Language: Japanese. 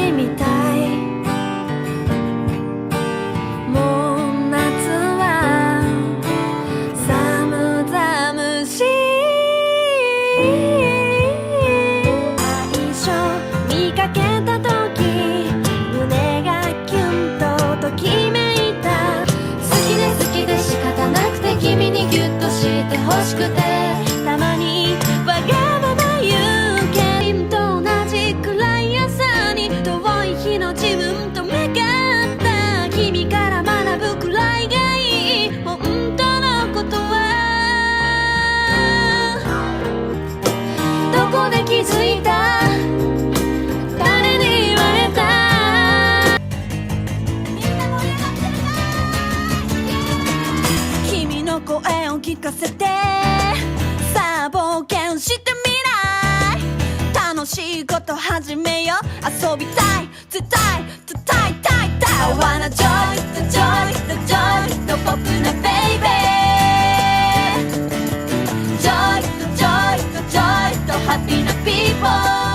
しみたい。もう夏は寒々しい。最初見かけた時胸がキュンとときめいた。好きで仕方なくて君にギュッとして欲しくて、たまにわがまま言うけど君と同じくらい朝に遠い日の自分と目が合った。君から学ぶくらいがいい本当のことは。どこで気づいた？誰に言われた？君の声を聞かせて、さあ冒険してみない？楽しいこと始めよう。遊びたい、絶対伝えたい。I wanna joy the joy the joy の僕ね baby joy the joy the joy と happy な people